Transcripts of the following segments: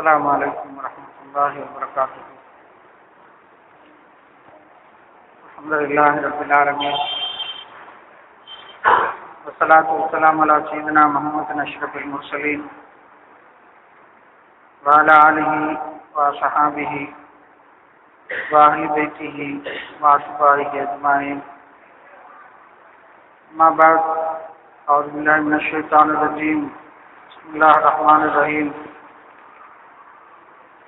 السلام عليكم ورحمة الله وبركاته. الحمد لله رب العالمين والصلاة والسلام على سيدنا محمد أشرف المرسلين وعلى آله وصحابه وأهل بيته وأتباعه أجمعين. أما بعد، أعوذ بالله من الشيطان الرجيم. بسم الله الرحمن الرحيم.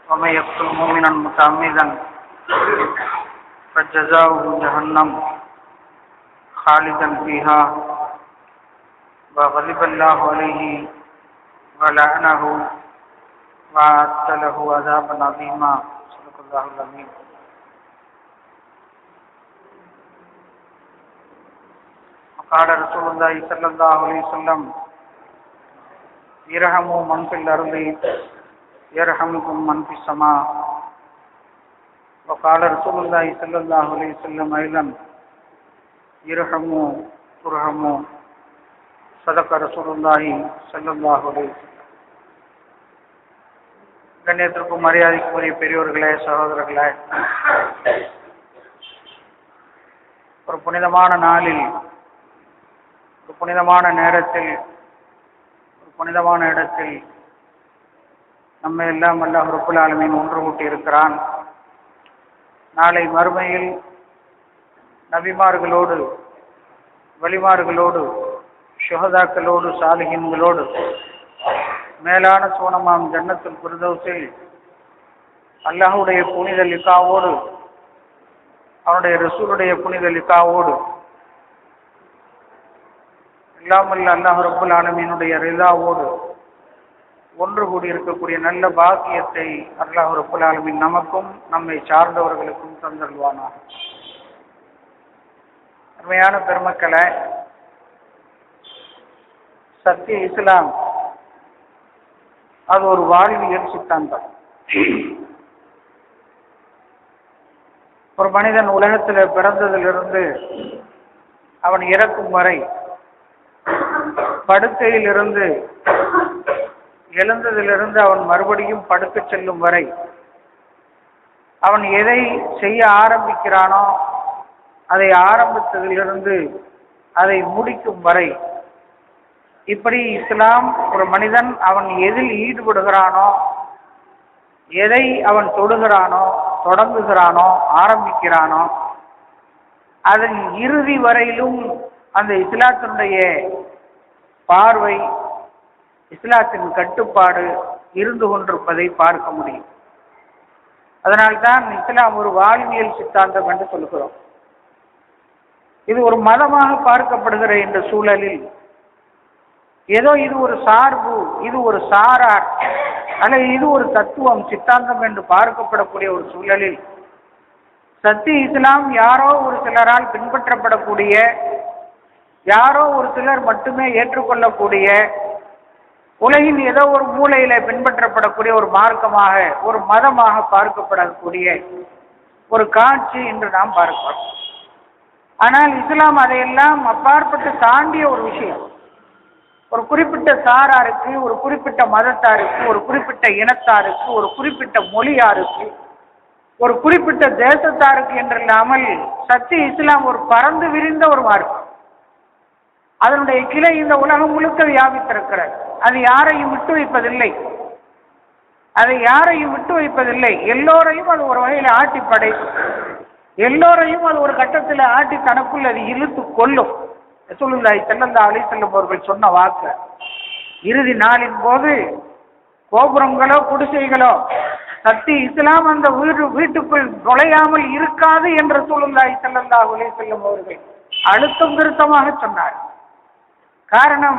ومن يقتل مؤمنا متعمدا فجزاؤه جهنم خالدا فيها وغضب الله عليه ولعنه وأعد له عذابا عظيما. صدق الله العظيم. قال رسول الله صلى الله عليه وسلم: ارحموا من في الأرض يرحمكم من في السماء. وقال رسول الله صلى الله عليه وسلم أيضا: ارحموا ترحموا. صدق رسول الله صلى الله عليه وسلم. கண்ணியத்திற்கும் மரியாதைக்குரிய பெரியோர்களே, சகோதரர்களே, ஒரு புனிதமான நாளில், ஒரு புனிதமான நேரத்தில், ஒரு புனிதமான இடத்தில் நம்மை எல்லாம் அல்லாஹ் ரப்புல் ஆலமீன் ஒன்று கூட்டி இருக்கிறான். நாளை மறுமையில் நபிமார்களோடு, வலிமார்களோடு, ஷுஹதாக்களோடு, சாலிஹீன்களோடு மேலான சோனமாம் ஜன்னத்துல் ஃபிர்தௌஸில் அல்லாஹ்வுடைய புனித லிகாவோடு, அவனுடைய ரசூலுடைய புனித லிகாவோடு, இல்லாமல் அல்லாஹ் ரப்புல் ஆலமீனுடைய ரிதாவோடு ஒன்று கூடி இருக்கக்கூடிய நல்ல பாக்கியத்தை அல்லாஹ் ரப்புல் ஆலமீன் நமக்கும் நம்மை சார்ந்தவர்களுக்கும் தந்தருள்வானாக. அருமையான பெருமக்களே, சத்திய இஸ்லாம் அது ஒரு வாழ்வியல் சித்தாந்தம். ஒரு மனிதன் உலகத்தில் பிறந்ததிலிருந்து அவன் இறக்கும் வரை, படுக்கையிலிருந்து எழுந்ததிலிருந்து அவன் மறுபடியும் படுக்க செல்லும் வரை, அவன் எதை செய்ய ஆரம்பிக்கிறானோ அதை ஆரம்பித்ததிலிருந்து அதை முடிக்கும் வரை, இப்படி இஸ்லாம் ஒரு மனிதன் அவன் எதில் ஈடுபடுகிறானோ, எதை அவன் தொடுகிறானோ, தொடங்குகிறானோ, ஆரம்பிக்கிறானோ, அதன் இறுதி வரையிலும் அந்த இஸ்லாத்தினுடைய பார்வை, இஸ்லாத்தின் கட்டுப்பாடு இருந்து கொண்டிருப்பதை பார்க்க முடியும். அதனால்தான் இஸ்லாம் ஒரு வாழ்வியல் சித்தாந்தம் என்று சொல்கிறோம். இது ஒரு மதமாக பார்க்கப்படுகிற இந்த சூழலில், ஏதோ இது ஒரு சார்பு, இது ஒரு சாரார், அல்லது இது ஒரு தத்துவம், சித்தாந்தம் என்று பார்க்கப்படக்கூடிய ஒரு சூழலில், சத்திய இஸ்லாம் யாரோ ஒரு சிலரால் பின்பற்றப்படக்கூடிய, யாரோ ஒரு சிலர் மட்டுமே ஏற்றுக்கொள்ளக்கூடிய, உலகின் ஏதோ ஒரு மூலையில பின்பற்றப்படக்கூடிய ஒரு மார்க்கமாக, ஒரு மதமாக பார்க்கப்படக்கூடிய ஒரு காட்சி என்று நாம் பார்க்கிறோம். ஆனால் இஸ்லாம் அதையெல்லாம் அப்பாற்பட்டு தாண்டிய ஒரு விஷயம். ஒரு குறிப்பிட்ட சாராருக்கு, ஒரு குறிப்பிட்ட மதத்தாருக்கு, ஒரு குறிப்பிட்ட இனத்தாருக்கு, ஒரு குறிப்பிட்ட மொழியாருக்கு, ஒரு குறிப்பிட்ட தேசத்தாருக்கு என்றில்லாமல் சத்திய இஸ்லாம் ஒரு பறந்து விரிந்த ஒரு மார்க்கம். அதனுடைய கிளை இந்த உலகம் முழுக்க வியாபித்திருக்கிறது. அது யாரையும் விட்டு வைப்பதில்லை, அதை யாரையும் விட்டு வைப்பதில்லை. எல்லோரையும் அது ஒரு வகையில் ஆட்டி படைக்கும், எல்லோரையும் அது ஒரு கட்டத்தில் ஆட்டி தனக்குள் அது இழுத்து கொள்ளும். ரசூலுல்லாஹி ஸல்லல்லாஹு அலைஹி வஸல்லம் அவர்கள் சொன்ன வாக்கு, இறுதி நாளின் போது கோபுரங்களோ குடிசைகளோ சத்திய இஸ்லாம் அந்த வீட்டுக்குள் நுழையாமல் இருக்காது என்று ரசூலுல்லாஹி ஸல்லல்லாஹு அலைஹி வஸல்லம் அவர்கள் அழுத்தம் திருத்தமாக சொன்னார். காரணம்,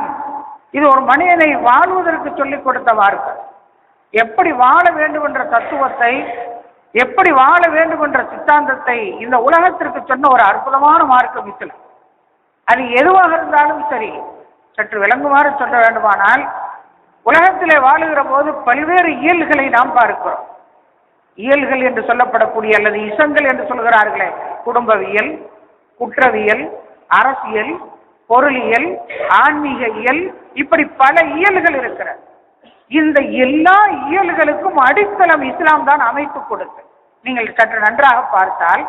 இது ஒரு மனிதனை வாழ்வதற்கு சொல்லிக் கொடுத்த வார்த்தை. எப்படி வாழ வேண்டும் என்ற தத்துவத்தை, எப்படி வாழ வேண்டும் என்ற சித்தாந்தத்தை இந்த உலகத்திற்கு சொன்ன ஒரு அற்புதமான மார்க்கம் இஸ்லாம். அது எதுவாக இருந்தாலும் சரி, சற்று விளங்குமாறு சொல்ல வேண்டுமானால், உலகத்திலே வாழுகிற போது பல்வேறு இயல்களை நாம் பார்க்கிறோம். இயல்கள் என்று சொல்லப்படக்கூடிய, அல்லது இசங்கள் என்று சொல்கிறார்களே, குடும்பவியல், குற்றவியல், அரசியல், பொருளியல், ஆன்மீக இயல், இப்படி பல இயல்கள் இருக்கிற. இந்த எல்லா இயல்களுக்கும் அடித்தளம் இஸ்லாம் தான் அமைத்து கொடுத்து. நீங்கள் சற்று நன்றாக பார்த்தால்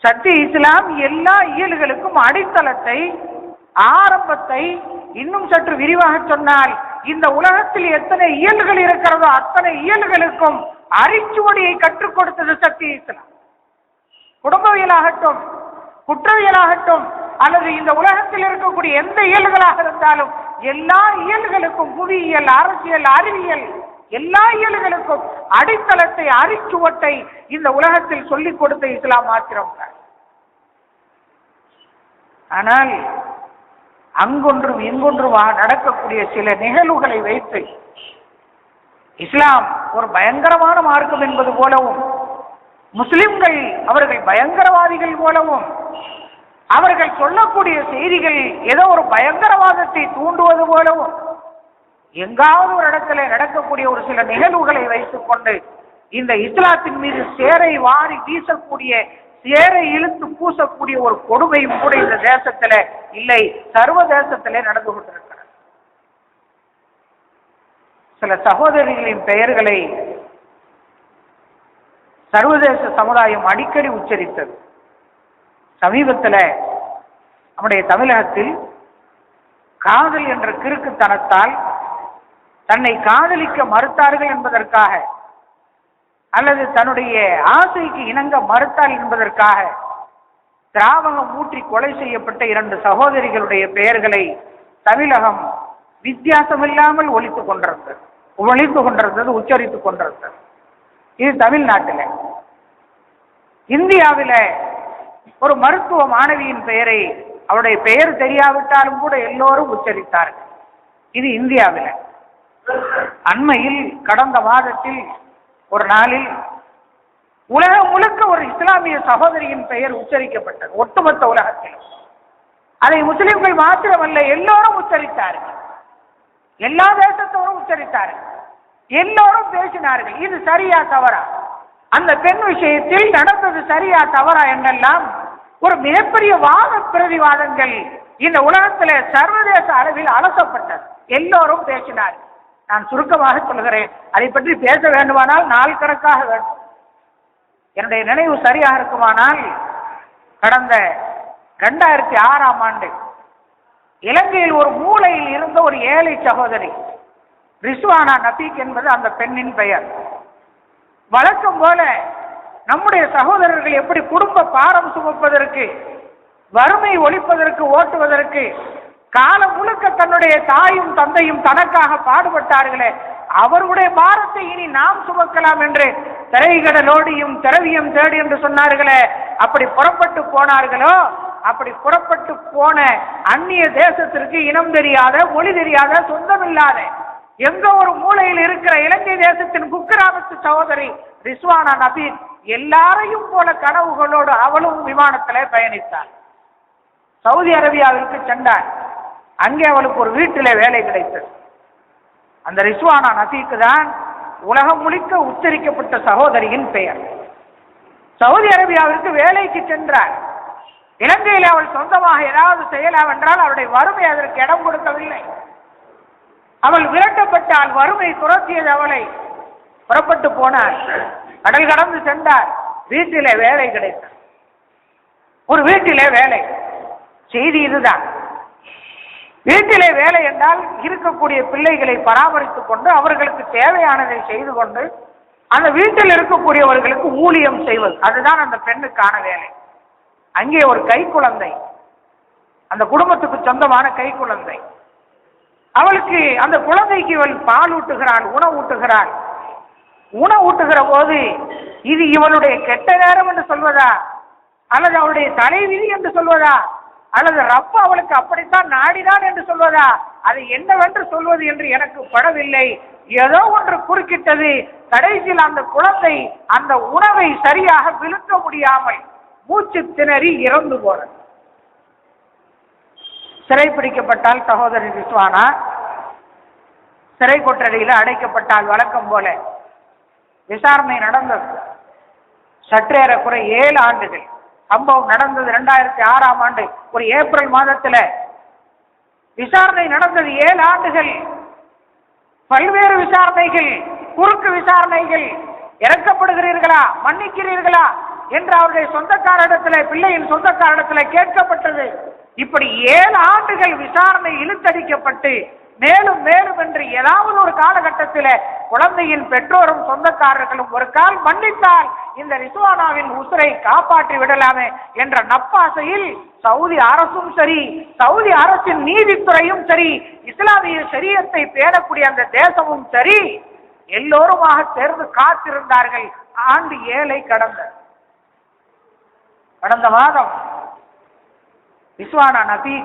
சத்திய இஸ்லாம் எல்லா இயல்களுக்கும் அடித்தளத்தை, ஆரம்பத்தை, இன்னும் சற்று விரிவாக சொன்னால் இந்த உலகத்தில் எத்தனை இயல்கள் இருக்கிறதோ அத்தனை இயல்களுக்கும் அரிச்சுவடியை கற்றுக் கொடுத்தது சத்திய இஸ்லாம். குடும்பவியலாகட்டும், குற்றவியலாகட்டும், அல்லது இந்த உலகத்தில் இருக்கக்கூடிய எந்த இயல்களாக இருந்தாலும் எல்லா இயல்களுக்கும், புவியியல், அரசியல், அறிவியல், எல்லா இயல்களுக்கும் அடித்தளத்தை, அரிச்சுவட்டை இந்த உலகத்தில் சொல்லிக் கொடுத்த இஸ்லாம் மாத்திரம். ஆனால் அங்கொன்றும் இங்கொன்றும் நடக்கக்கூடிய சில நிகழ்வுகளை வைத்து இஸ்லாம் ஒரு பயங்கரமான மார்க்கம் என்பது போலவும், முஸ்லிம்கள் அவர்கள் பயங்கரவாதிகள் போலவும், அவர்கள் சொல்லக்கூடிய செய்திகள் ஏதோ ஒரு பயங்கரவாதத்தை தூண்டுவது போலவும், எங்காவது ஒரு இடத்துல நடக்கக்கூடிய ஒரு சில நிகழ்வுகளை வைத்துக் கொண்டு இந்த இஸ்லாத்தின் மீது சேரை வாரி வீசக்கூடிய, சேரை இழுத்து பூசக்கூடிய ஒரு கொடுமையும் கூட இந்த தேசத்துல இல்லை, சர்வதேசத்திலே நடந்து கொண்டிருக்கிறது. சில சகோதரிகளின் பெயர்களை சர்வதேச சமுதாயம் அடிக்கடி உச்சரித்தது. சமீபத்தில் நம்முடைய தமிழகத்தில் காதல் என்ற கிறுக்குத்தனத்தால் தன்னை காதலிக்க மறுத்தார்கள் என்பதற்காக, அல்லது தன்னுடைய ஆசைக்கு இணங்க மறுத்தால் என்பதற்காக திராவகம் ஊற்றி கொலை செய்யப்பட்ட 2 சகோதரிகளுடைய பெயர்களை தமிழகம் வித்தியாசமில்லாமல் ஒலித்துக் கொண்டிருந்தது, உச்சரித்துக் கொண்டிருந்தது. இது தமிழ்நாட்டில். இந்தியாவில் ஒரு மருத்துவ மாணவியின் பெயரை, அவருடைய பெயர் தெரியாவிட்டாலும் கூட எல்லோரும் உச்சரித்தார்கள். இது இந்தியாவில். அண்மையில் கடந்த மாதத்தில் ஒரு நாளில் உலகம் முழுக்க ஒரு இஸ்லாமிய சகோதரியின் பெயர் உச்சரிக்கப்பட்டது, ஒட்டுமொத்த உலகத்தில். அதை முஸ்லிம்கள் மாத்திரமல்ல, எல்லோரும் உச்சரித்தார்கள், எல்லா தேசத்தோரும் உச்சரித்தார்கள், எல்லோரும் பேசினார்கள். இது சரியா தவறா, அந்த பெண் விஷயத்தில் நடந்தது சரியா தவறா என்றெல்லாம் ஒரு மிகப்பெரிய வாத பிரதிவாதங்கள் இந்த உலகத்தில் சர்வதேச அளவில் அலசப்பட்டது. எல்லோரும் பேசினார்கள். நான் சுருக்கமாக சொல்கிறேன், அதை பற்றி பேச வேண்டுமானால் நாள் கணக்காக வேண்டும். என்னுடைய நினைவு சரியாக இருக்குமானால் கடந்த 2006ஆம் ஆண்டு இலங்கையில் ஒரு மூலையில் இருந்த ஒரு ஏழை சகோதரி ரிஸ்வானா நபீக் என்பது அந்த பெண்ணின் பெயர். வழக்கம் போல நம்முடைய சகோதரர்கள் எப்படி குடும்ப பாரம் சுமப்பதற்கு, வறுமை ஒழிப்பதற்கு, ஓட்டுவதற்கு காலம் முழுக்க தன்னுடைய தாயும் தந்தையும் தனக்காக பாடுபட்டார்களே, அவருடைய பாரத்தை இனி நாம் சுமக்கலாம் என்று திரைகடலோடியும் திரவியம் தேடி என்று சொன்னார்களே, அப்படி புறப்பட்டு போனார்களோ, அப்படி புறப்பட்டு போன அந்நிய தேசத்திற்கு இனம் தெரியாத, மொழி தெரியாத, சொந்தமில்லாத எங்க ஒரு மூலையில் இருக்கிற இலங்கை தேசத்தின் குக்கிராமத்து சகோதரி ரிஸ்வானா நபீக் எல்லாரையும் போல கனவுகளோடு அவளும் விமானத்திலே பயணித்தார். சவுதி அரேபியாவிற்கு சென்றார். அங்கே அவளுக்கு ஒரு வீட்டிலே வேலை கிடைத்தது. அந்த ரிஸ்வானா நபீக்கு தான் உலகம் முழுக்க உச்சரிக்கப்பட்ட சகோதரியின் பெயர். சவுதி அரேபியாவிற்கு வேலைக்கு சென்றார். இலங்கையில் அவள் சொந்தமாக ஏதாவது செய்யலாம் என்றால் அவருடைய வறுமை அதற்கு இடம் கொடுக்கவில்லை. அவள் விரட்டப்பட்டால் வறுமை துரத்தியது அவளை. புறப்பட்டு போனார், கடல் கடந்து சென்றார். வீட்டிலே வேலை கிடைத்தது. ஒரு வீட்டிலே வேலை. செய்தி இதுதான். வீட்டிலே வேலை என்றால் இருக்கக்கூடிய பிள்ளைகளை பராமரித்துக் கொண்டு அவர்களுக்கு தேவையானதை செய்து கொண்டு அந்த வீட்டில் இருக்கக்கூடியவர்களுக்கு ஊழியம் செய்வது, அதுதான் அந்த பெண்ணுக்கான வேலை. அங்கே ஒரு கை குழந்தை, அந்த குடும்பத்துக்கு சொந்தமான கை குழந்தை. அவளுக்கு அந்த குழந்தைக்கு இவள் பால் ஊட்டுகிறாள், உணவு ஊட்டுகிறாள். உணவு ஊட்டுகிற போது இது இவளுடைய கெட்ட நேரம் என்று சொல்வதா, அல்லது அவளுடைய தலைவிதி என்று சொல்வதா, அல்லது ரப்ப அவளுக்கு அப்படித்தான் நாடினான் என்று சொல்வதா, அது என்னவென்று சொல்வது என்று எனக்கு படவில்லை. ஏதோ ஒன்று குறுக்கிட்டது. கடைசியில் அந்த குழந்தை அந்த உணவை சரியாக விழுங்க முடியாமல் மூச்சு திணறி இறந்து போனது. சிறைப்பிடிக்கப்பட்டால் சகோதரி ரிஸ்வானா, சிறை கொட்டடியில் அடைக்கப்பட்டால். வழக்கம் போல விசாரணை நடந்தது. சற்றேறக்குறை 7 ஆண்டுகள். சம்பவம் நடந்தது 2006ஆம் ஆண்டு ஒரு ஏப்ரல் மாதத்தில். விசாரணை நடந்தது 7 ஆண்டுகள். பல்வேறு விசாரணைகள், குறுக்கு விசாரணைகள், இறக்கப்படுகிறீர்களா, மன்னிக்கிறீர்களா என்று அவருடைய சொந்தக்காரிடத்தில், பிள்ளையின் சொந்தக்காரிடத்தில் கேட்கப்பட்டது. இப்படி 7 ஆண்டுகள் விசாரணை இழுத்தடிக்கப்பட்டு மேலும் மேலும் என்று ஏதாவது ஒரு காலகட்டத்தில் குழந்தையின் பெற்றோரும் சொந்தக்காரர்களும் ஒரு கால் மன்னித்தால் இந்த ரிஸ்வானாவின் உசுரை காப்பாற்றி விடலாமே என்ற நப்பாசையில் சவுதி அரசும் சரி, சவுதி அரசின் நீதித்துறையும் சரி, இஸ்லாமிய ஷரியத்தை பேணக்கூடிய அந்த தேசமும் சரி, எல்லோருமாக சேர்ந்து காத்திருந்தார்கள். ஆண்டு 7 கடந்த மாதம் ரிஸ்வானா நபி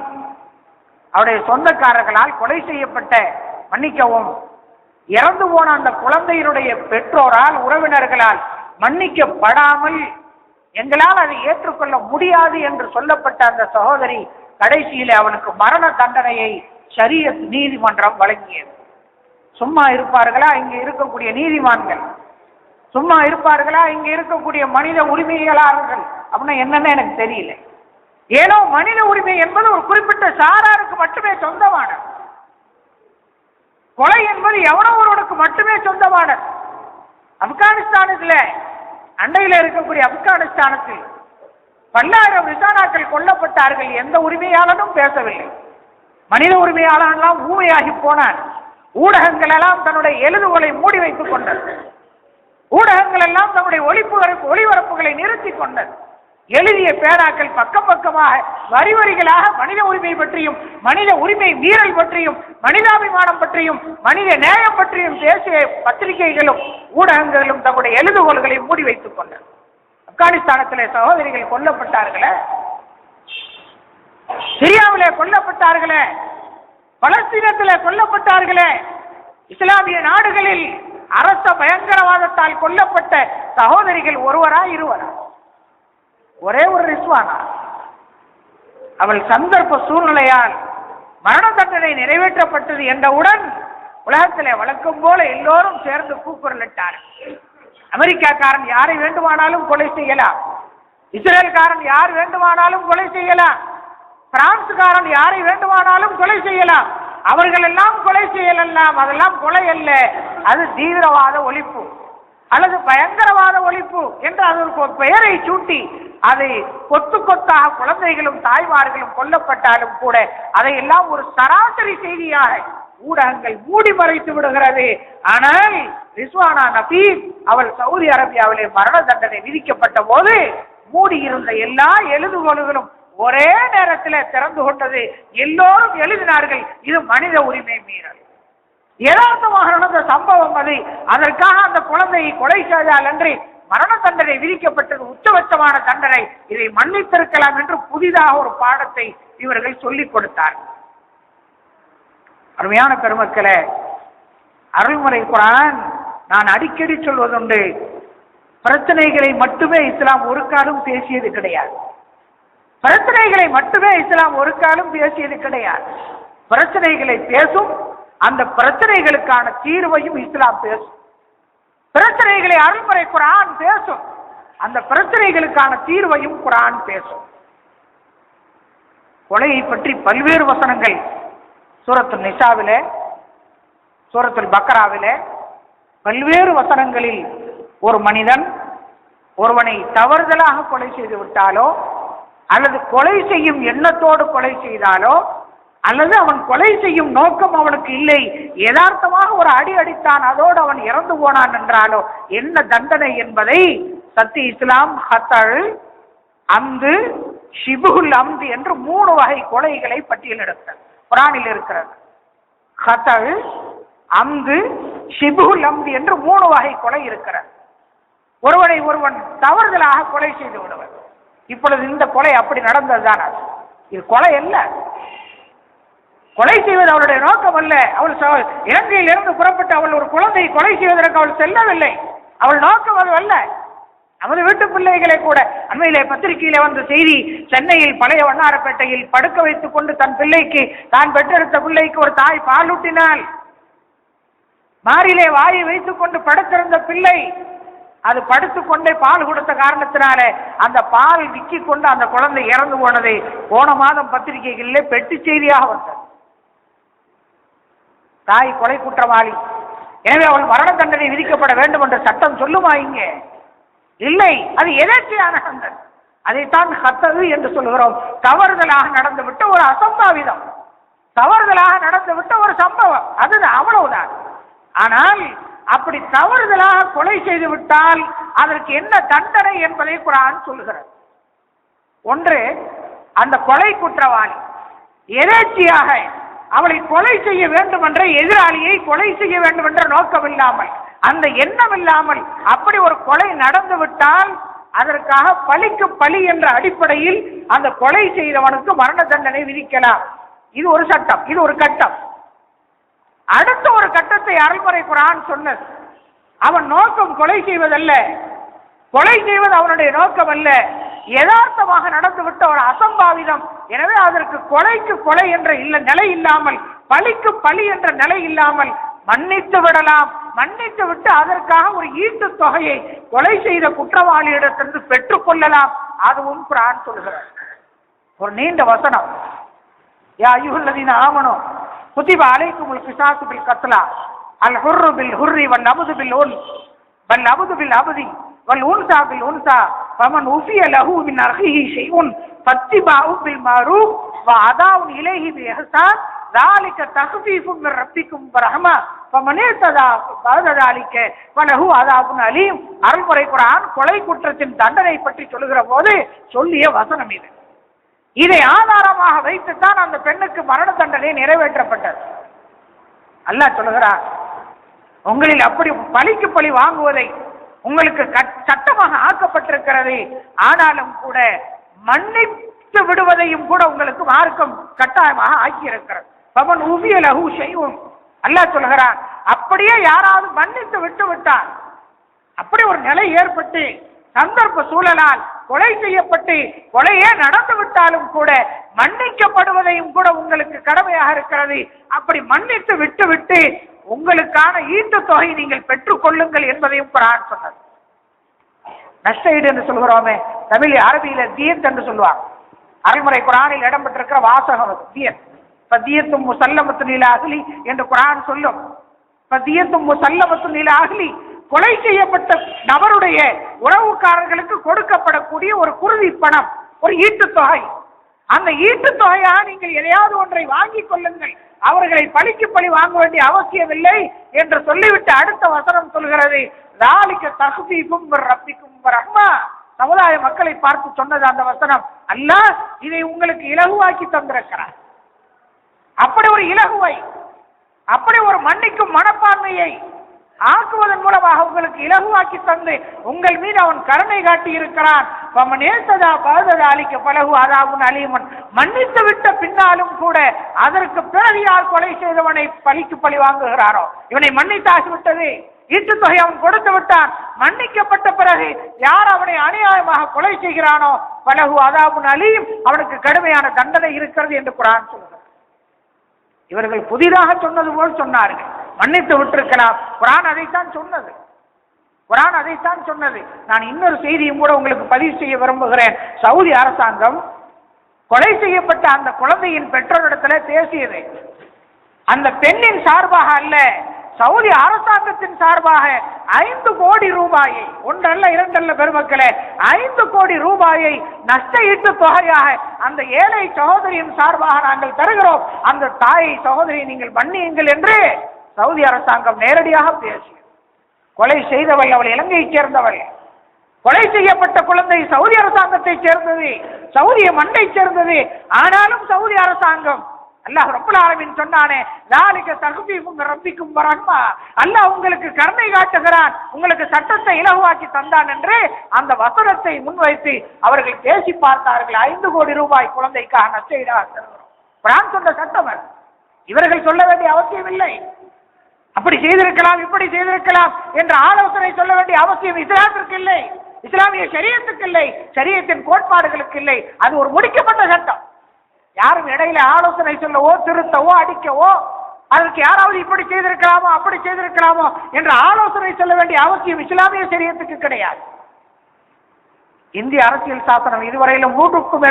அவருடைய சொந்தக்காரர்களால் கொலை செய்யப்பட்ட, மன்னிக்கவும், இறந்து போன அந்த குழந்தையினுடைய பெற்றோரால், உறவினர்களால் மன்னிக்கப்படாமல் எங்களால் அதை ஏற்றுக்கொள்ள முடியாது என்று சொல்லப்பட்ட அந்த சகோதரி கடைசியில் அவனுக்கு மரண தண்டனையை ஷரியத் நீதிமன்றம் வழங்கியது. சும்மா இருப்பார்களா இங்கே இருக்கக்கூடிய நீதிமான்கள்? சும்மா இருப்பார்களா இங்கே இருக்கக்கூடிய மனித உரிமையாளர்கள்? அப்படின்னா என்னன்னு எனக்கு தெரியல. ஏனோ மனித உரிமை என்பது ஒரு குறிப்பிட்ட சாராருக்கு மட்டுமே சொந்தமானது. கொலை என்பது எவனோ ஒருவனுக்கு மட்டுமே சொந்தமானது. ஆப்கானிஸ்தானத்தில், அண்டையில் இருக்கக்கூடிய ஆப்கானிஸ்தானத்தில் பல்லாயிரம் விசாரணைகள் கொல்லப்பட்டார்கள். எந்த உரிமையாளனும் பேசவில்லை. மனித உரிமையாளன் ஊமையாகி போனான். ஊடகங்கள் எல்லாம் தன்னுடைய எழுதுகோலை மூடி வைத்துக் கொண்டது. ஊடகங்கள் எல்லாம் தன்னுடைய ஒளிபரப்புகளை நிறுத்தி கொண்டது. எழுதிய பேனாக்கள் பக்கம் பக்கமாக வரி வரிகளாக மனித உரிமை பற்றியும், மனித உரிமை மீறல் பற்றியும், மனிதாபிமானம் பற்றியும், மனித நேயம் பற்றியும் பேசிய பத்திரிகைகளும் ஊடகங்களும் தங்களுடைய எழுதுகோள்களை மூடி வைத்துக் கொண்டனர். ஆப்கானிஸ்தானத்திலே சகோதரிகள் கொல்லப்பட்டார்களே, சிரியாவிலே கொல்லப்பட்டார்களே, பலஸ்தீனத்திலே கொல்லப்பட்டார்களே, இஸ்லாமிய நாடுகளில் அரச பயங்கரவாதத்தால் கொல்லப்பட்ட சகோதரிகள் ஒருவரா இருவரா? ஒரே ஒரு ரிஸ்வானா. அவள் சந்தர்ப்ப சூழ்நிலையால் மரண தண்டனை நிறைவேற்றப்பட்டது என்றவுடன் உலகத்திலே வழக்கம் போல எல்லோரும் சேர்ந்து கூக்குரலிட்டார்கள். அமெரிக்காக்காரன் யாரை வேண்டுமானாலும் கொலை செய்யலாம், இஸ்ரேல்காரன் யார் வேண்டுமானாலும் கொலை செய்யலாம், பிரான்சுக்காரன் யாரை வேண்டுமானாலும் கொலை செய்யலாம், அவர்கள் எல்லாம் கொலை செய்யலாம், அதெல்லாம் கொலை அல்ல, அது தீவிரவாத ஒழிப்பு அல்லது பயங்கரவாத ஒழிப்பு என்று அதற்கு ஒரு பெயரை சூட்டி அதை கொத்து கொத்தாக குழந்தைகளும் தாய்மார்களும் கொல்லப்பட்டாலும் கூட அதையெல்லாம் ஒரு சராசரி செய்தியாக ஊடகங்கள் மூடி மறைத்து விடுகிறது. ஆனால் ரிஸ்வானா நபி அவள் சவுதி அரேபியாவிலே மரண தண்டனை விதிக்கப்பட்ட போது மூடி இருந்த எல்லா எழுதுகோள்களும் ஒரே நேரத்தில் திறந்து கொண்டது. எல்லோரும் எழுதினார்கள், இது மனித உரிமை மீறல். யதார்த்தமாக நடந்த சம்பவம் அது. அதற்காக அந்த குழந்தையை கொலை செய்தால் என்று மரண தண்டனை விதிக்கப்பட்டது உச்சபட்சமான தண்டனை. இதை மன்னித்திருக்கலாம் என்று புதிதாக ஒரு பாடத்தை இவர்கள் சொல்லிக் கொடுத்தார்கள். அருமையான பெருமக்களே, அருள்முறை குர்ஆன் நான் அடிக்கடி சொல்வதுண்டு, பிரச்சனைகளை மட்டுமே இஸ்லாம் ஒரு காலம் பேசியது கிடையாது. பிரச்சனைகளை மட்டுமே இஸ்லாம் ஒரு காலம் பேசியது கிடையாது. பிரச்சனைகளை பேசும், அந்த பிரச்சனைகளுக்கான தீர்வையும் இஸ்லாம் பேசும். பிரச்சனைகளை அருள்முறை குர்ஆன் பேசும், அந்த பிரச்சனைகளுக்கான தீர்வையும் குர்ஆன் பேசும். கொலையை பற்றி பல்வேறு வசனங்கள் சூரத்துல் நிசாவிலே, சூரத்துல் பக்ராவிலே பல்வேறு வசனங்களில் ஒரு மனிதன் ஒருவனை தவறுதலாக கொலை செய்து விட்டாலோ அல்லது கொலை செய்யும் எண்ணத்தோடு கொலை செய்தாலோ அல்லது அவன் கொலை செய்யும் நோக்கம் அவனுக்கு இல்லை, யதார்த்தமாக ஒரு அடி அடித்தான், அதோடு அவன் இறந்து போனான் என்றாலோ என்ன தண்டனை என்பதை சத்தி இஸ்லாம் ஹத்தல், அம்து, ஷிபுல் அம்து என்று 3 வகை கொலைகளை பட்டியலிடுகிறது. குர்ஆனில் இருக்கிறது. ஹத்தல், அம்து, ஷிபுல் அம்து என்று 3 வகை கொலை இருக்கிறது. ஒருவனை ஒருவன் தவறுதலாக கொலை செய்து விடுவது. இப்பொழுது இந்த கொலை அப்படி நடந்ததுதான். இது கொலை அல்ல. கொலை செய்வது அவளுடைய நோக்கம் அல்ல. அவள் இலங்கையில் இருந்து புறப்பட்டு அவள் ஒரு குழந்தையை கொலை செய்வதற்கு அவள் செல்லவில்லை. அவள் நோக்கம் அது அல்ல. நமது வீட்டு பிள்ளைகளை கூட அண்மையிலே பத்திரிகையிலே வந்த செய்தி, சென்னையில் பழைய வண்ணாரப்பேட்டையில் படுக்க வைத்துக் கொண்டு தன் பிள்ளைக்கு, தான் பெற்றெடுத்த பிள்ளைக்கு ஒரு தாய் பாலூட்டினாள். மாரிலே வாயை வைத்துக் கொண்டு படுத்திருந்த பிள்ளை அது படுத்துக்கொண்டே பால் கொடுத்த காரணத்தினால அந்த பால் விக்கி கொண்டு அந்த குழந்தை இறந்து போனதை போன மாதம் பத்திரிகைகளிலே பெட்டி செய்தியாக வந்தது. தாய் கொலை குற்றவாளி, எனவே அவள் மரண தண்டனை விதிக்கப்பட வேண்டும் என்ற சட்டம் சொல்லுமா இங்கே? இல்லை, அது எதேச்சையான தண்டனை. அதைத்தான் ஹத்தது என்று சொல்கிறோம். தவறுதலாக நடந்துவிட்ட ஒரு அசம்பாவிதம், தவறுதலாக நடந்துவிட்ட ஒரு சம்பவம், அது அவ்வளவுதான். ஆனால் அப்படி தவறுதலாக கொலை செய்து விட்டால் அதற்கு என்ன தண்டனை என்பதை குர்ஆன் சொல்கிறது. ஒன்று, அந்த கொலை குற்றவாளி எதேச்சையாக அவளை கொலை செய்ய வேண்டும் என்ற, எதிராளியை கொலை செய்ய வேண்டும் என்ற நோக்கம் இல்லாமல், அந்த எண்ணம் இல்லாமல் அப்படி ஒரு கொலை நடந்து விட்டால் அதற்காக பழிக்கு பழி என்ற அடிப்படையில் அந்த கொலை செய்தவனுக்கு மரண தண்டனை விதிக்கலாம். இது ஒரு சட்டம், இது ஒரு கட்டம். அடுத்த ஒரு கட்டத்தை அருள்முறை குர்ஆன் சொன்னது. அவன் நோக்கம் கொலை செய்வதல்ல, கொலை செய்வது அவனுடைய நோக்கம் அல்ல, யதார்த்தமாக நடந்துவிட்ட ஒரு அசம்பாவிதம். எனவே அதற்கு கொலைக்கு கொலை என்ற நிலை இல்லாமல், பழிக்கு பழி என்ற நிலை இல்லாமல் மன்னித்து விடலாம். மன்னித்து விட்டு அதற்காக ஒரு ஈட்டு தொகையை கொலை செய்த குற்றவாளியிடத்திலிருந்து பெற்றுக் கொள்ளலாம். அதுவும் குர்ஆன் சொல்கிறார். ஒரு நீண்ட வசனம், யா அய்யுஹல்லதீன ஆமனூ குதிப அலைக்குமுல் கிஸாஸு பில் கத்லா அல் ஹுர்ரு பில் ஹுர்ரி வல் அப்து பில் அப்தி வல் உன்ஸா பில் உன்ஸா ஃபமன் உஃபிய லஹு மின் அஹீஹி ஷைஉன் ஃபத்திபாஉ பில் மஅரூஃப் வ அதாஉன் இலைஹி பி இஹ்சான் ذلك تخفيف من ربكم ورحمة فمن اعتدى بعد ذلك فله عذاب أليم. அருள்முறை குர்ஆன் கொலை குற்றத்தின் தண்டனை பற்றி சொல்லுகிற போது சொல்லிய வசனம் இது. இதை ஆதாரமாக வைத்துத்தான் அந்த பெண்ணுக்கு மரண தண்டனை நிறைவேற்றப்பட்டது. அல்லாஹ் சொல்லுகிறார், உங்களில் அப்படி பழிக்கு பழி வாங்குவதை உங்களுக்கு சட்டமாக ஆக்கப்பட்டிருக்கிறது. ஆனாலும் கூட மன்னித்து விடுவதையும் கூட உங்களுக்கு மார்க்கம் கட்டாயமாக ஆக்கியிருக்கிறது. பவன் உஃபிய லஹு ஷைஉன், அல்லாஹ் சொல்கிறான், அப்படியே யாராவது மன்னித்து விட்டு விட்டால், அப்படி ஒரு நிலை ஏற்பட்டு சந்தர்ப்ப சூழலால் கொலை செய்யப்பட்டு கொலையே நடந்து விட்டாலும் கூட மன்னிக்கப்படுவதையும் கூட உங்களுக்கு கடமையாக இருக்கிறது. அப்படி மன்னித்து விட்டு விட்டு உங்களுக்கான ஈட்டு தொகை நீங்கள் பெற்றுக் கொள்ளுங்கள் என்பதையும் குர்ஆன் சொன்னது. நஷ்டஈடு என்று சொல்கிறோமே, தமிழ் அரபியில தியத் என்று சொல்லுவார். அருள்முறை குர்ஆனில் இடம்பெற்றிருக்கிற வாசகம் தியத். ஃபதியத்தும் முஸல்லமத்துன் இலா அஹ்லி என்று குர்ஆன் சொல்லும். ஃபதியத்தும் முஸல்லமத்துன் இலா அஹ்லி, கொலை செய்யப்பட்ட நபருடைய உறவுக்காரர்களுக்கு கொடுக்கப்படக்கூடிய ஒரு குருதி பணம், ஒரு ஈட்டு தொகை. அந்த ஈட்டு தொகையாக நீங்கள் எதையாவது ஒன்றை வாங்கிக் கொள்ளுங்கள், அவர்களை பழிக்கு பழி வாங்க வேண்டிய அவசியமில்லை என்று சொல்லிவிட்டு அடுத்த வசனம் சொல்கிறது, ذَلِكَ تَخْفِيفٌ مِنْ رَبِّكُمْ وَرَحْمَةٌ. சமுதாய மக்களை பார்த்து சொன்னது அந்த வசனம். அல்லாஹ் இதை உங்களுக்கு இலகுவாக்கி தந்திருக்கிறார். அப்படி ஒரு இலகுவை, அப்படி ஒரு மன்னிக்கும் மனப்பான்மையை ஆக்குவதன் மூலமாக உங்களுக்கு இலகுவாக்கி தந்து உங்கள் மீது அவன் கருணை காட்டி இருக்கிறான். மன்னித்து விட்ட பின்னாலும் கூட அதற்கு பிறகு யார் கொலை செய்தவனை பழிக்கு பழி வாங்குகிறாரோ, இவனை மன்னித்தாகிவிட்டது, ஈட்டு தொகை அவன் கொடுத்து விட்டான், மன்னிக்கப்பட்ட பிறகு யார் அவனை அநியாயமாக கொலை செய்கிறானோ பலகு அதாபுன் அலீம், அவனுக்கு கடுமையான தண்டனை இருக்கிறது என்று குர்ஆன் சொல்கிறது. இவர்கள் புதிதாக சொன்னது போல் சொன்னார்கள், மன்னித்து விட்டிருக்கலாம். குர்ஆன் அதைத்தான் சொன்னது, குர்ஆன் அதைத்தான் சொன்னது. நான் இன்னொரு செய்தியும் கூட உங்களுக்கு பதிவு செய்ய விரும்புகிறேன். சவுதி அரசாங்கம் கொலை செய்யப்பட்ட அந்த குழந்தையின் பெற்றோரிடத்தில் பேசியது அந்த பெண்ணின் சார்பாக அல்ல, சவுதி அரசாங்கத்தின் சார்பாக 5 கோடி ரூபாயை, ஒன்றல்ல இரண்டல்ல பெருமக்களே, 5 கோடி ரூபாயை நஷ்ட ஈட்டு தொகையாக அந்த ஏழை சகோதரியின் சார்பாக நாங்கள் தருகிறோம், அந்த தாயை சகோதரியை நீங்கள் மன்னியுங்கள் என்று சவுதி அரசாங்கம் நேரடியாக பேசியது. கொலை செய்தவள் அவள் இலங்கையைச் சேர்ந்தவள், கொலை செய்யப்பட்ட குழந்தை சவுதி அரசாங்கத்தை சேர்ந்தது, சவுதிய மண்ணை சேர்ந்தது. ஆனாலும் சவுதி அரசாங்கம், அல்லாஹ் ரப்பல் ஆலமீன் சொன்னானே, ذَلِكَ تَخْفِيفٌ مِنْ رَبِّكُمْ وَرَحْمَةٌ, அல்லாஹ் உங்களுக்கு கருணை காட்டுகிறான், உங்களுக்கு சட்டத்தை இலகுவாக்கி தந்தான் என்று அந்த வசனத்தை முன்வைத்து அவர்கள் பேசி பார்த்தார்கள். 5 கோடி ரூபாய் குழந்தைக்காக நஷ்டஈடாக தருகிறோம். குர்ஆன் சொன்ன சட்டம் அது, இவர்கள் சொல்ல வேண்டிய அவசியம் இல்லை. அப்படி செய்திருக்கலாம், இப்படி செய்திருக்கலாம் என்ற ஆலோசனை சொல்ல வேண்டிய அவசியம் இஸ்லாத்திற்கு இல்லை, இஸ்லாமிய ஷரியத்துக்கு இல்லை, ஷரியத்தின் கோட்பாடுகளுக்கு இல்லை. அது ஒரு முடிக்கப்பட்ட சட்டம். யாரும் இடையில ஆலோசனை சொல்லவோ திருத்தவோ அடிக்கவோ, அதற்கு யாராவது இப்படி செய்திருக்கலாமோ அப்படி செய்திருக்கலாமோ என்ற ஆலோசனை சொல்ல வேண்டிய அவசியம் இஸ்லாமிய ஷரியத்துக்கு கிடையாது. இந்திய அரசியல் சாசனம் இதுவரையிலும் 100க்கும்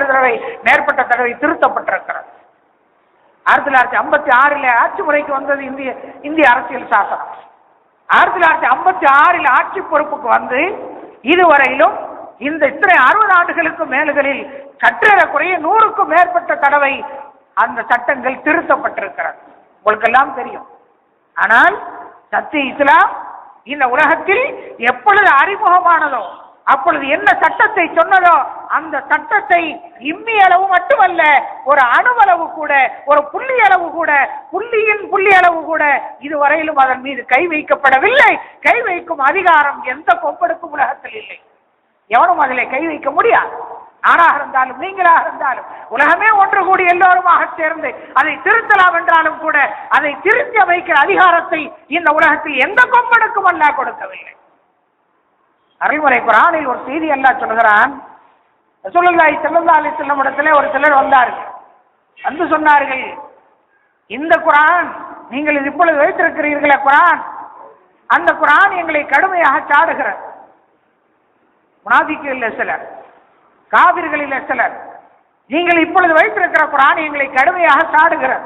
மேற்பட்ட தடவை திருத்தப்பட்டிருக்கிறது. 1956 ஆட்சி முறைக்கு வந்தது இந்திய அரசியல் சாசனம். 1956 ஆட்சி பொறுப்புக்கு வந்து இதுவரையிலும் இந்த இத்தனை 60 ஆண்டுகளுக்கு மேல்களில் சற்றேறக்குறைய 100க்கும் மேற்பட்ட தடவை அந்த சட்டங்கள் திருத்தப்பட்டிருக்கிறது. உங்களுக்கு எல்லாம் தெரியும். ஆனால் சத்திய இஸ்லாம் இந்த உலகத்தில் எப்பொழுது அறிமுகமானதோ அப்பொழுது என்ன சட்டத்தை சொன்னதோ அந்த சட்டத்தை இம்மி அளவு மட்டுமல்ல, ஒரு அணுவளவு கூட, ஒரு புள்ளி அளவு கூட, புள்ளியின் புள்ளி அளவு கூட இதுவரையிலும் அதன் மீது கை வைக்கப்படவில்லை. கை வைக்கும் அதிகாரம் எந்த கொம்பனுக்கும் உலகத்தில் இல்லை. எவனும் அதிலே கை வைக்க முடியாது. ஆணாக இருந்தாலும் நீங்களாக இருந்தாலும் உலகமே ஒன்று கூடி எல்லோருமாக சேர்ந்து அதை திருத்தலாம் என்றாலும் கூட அதை திருத்தி அமைக்கிற அதிகாரத்தை இந்த உலகத்தில் எந்த கொம்பனுக்கும் அல்லாஹ் கொடுக்கவில்லை. அருள்முறை குர்ஆனில் ஒரு செய்தி அல்லாஹ் சொல்கிறான். ரசூலுல்லாஹி ஸல்லல்லாஹு அலைஹி வஸல்லம் இடத்திலே ஒரு சிலர் வந்தார்கள். வந்து சொன்னார்கள், இந்த குர்ஆன் நீங்கள் இப்பொழுது வைத்திருக்கிறீர்களே குர்ஆன், அந்த குர்ஆன் எங்களை கடுமையாக சாடுகிறது. முனாஃபிக்குகளில் சிலர், காபிர்களில் சிலர், நீங்கள் இப்பொழுது வைத்திருக்கிற குர்ஆன் எங்களை கடுமையாக சாடுகிறது.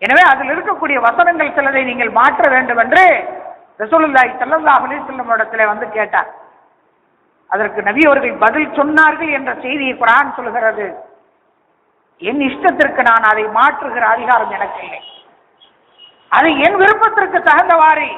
எனவே அதில் இருக்கக்கூடிய வசனங்கள் சிலதை நீங்கள் மாற்ற வேண்டும் என்று ரசூலுல்லாஹி ஸல்லல்லாஹு அலைஹி வஸல்லம் இடத்திலே வந்து கேட்டார். அதற்கு நபி அவர்கள் பதில் சொன்னார்கள் என்ற செய்தியை குர்ஆன் சொல்கிறது. என் இஷ்டத்திற்கு நான் அதை மாற்றுகிற அதிகாரம் எனக்கு இல்லை. அதை என் விருப்பத்திற்கு தகுந்தவாறு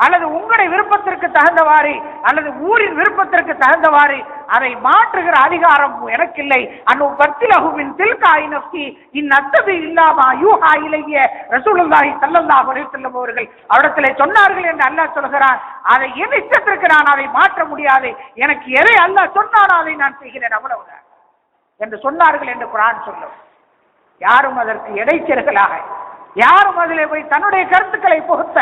அல்லது உங்களுடைய விருப்பத்திற்கு தகுந்தவாறு அல்லது ஊரின் விருப்பத்திற்கு தகுந்தவாறு அதை மாற்றுகிற அதிகாரம் எனக்கு இல்லை. அன்னு பர்த்திலஹுவின் தில்காய் நஃப்ஸி இந்நத்தபி இல்லாமா யூஹா இலைய ரசூலுல்லாஹி ஸல்லல்லாஹு அலைஹி வஸல்லம் அவர்கள் அவரிடத்திலே சொன்னார்கள் என்று அல்லாஹ் சொல்கிறான். அதை என் இஷ்டத்திற்கு நான் அதை மாற்ற முடியாது. எனக்கு எதை அல்லாஹ் சொன்னானோ அதை நான் செய்கிறேன் அவ்வளவுதான் என்று சொன்னார்கள் என்று குர்ஆன் சொல்லும். யாரும் அதற்கு இடைச்செருகலாக, யாரும் அதிலே போய் தன்னுடைய கருத்துக்களை புகுத்த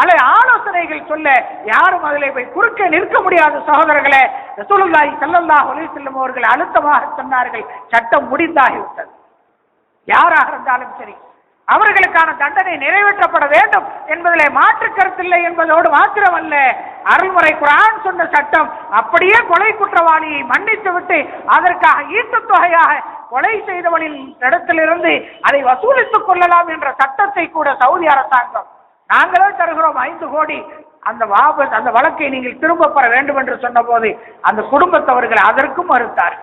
அல்லது ஆலோசனைகள் சொல்ல யாரும் அதிலே போய் குறுக்கே நிற்க முடியாத சகோதரர்களே. ரசூலுல்லாஹி ஸல்லல்லாஹு அலைஹி வஸல்லம் அவர்கள் அழுத்தமாக சொன்னார்கள், சட்டம் முடிந்தாகிவிட்டது. யாராக இருந்தாலும் சரி அவர்களுக்கான தண்டனை நிறைவேற்றப்பட வேண்டும் என்பதிலே மாற்று கருத்தில்லை என்பதோடு மாத்திரமல்ல, அருள்முறை குர்ஆன் சொன்ன சட்டம் அப்படியே கொலை குற்றவாளியை மன்னித்து விட்டு அதற்காக ஈட்டுத் தொகையாக கொலை செய்தவனின் இடத்திலிருந்து அதை வசூலித்துக் கொள்ளலாம் என்ற சட்டத்தை கூட சவுதி அரசாங்கம் நாங்களே தருகிறோம் 5 கோடி, அந்த வழக்கை நீங்கள் திரும்ப பெற வேண்டும் என்று சொன்ன போது அந்த குடும்பத்தவர்கள் அதற்கும் மறுத்தார்.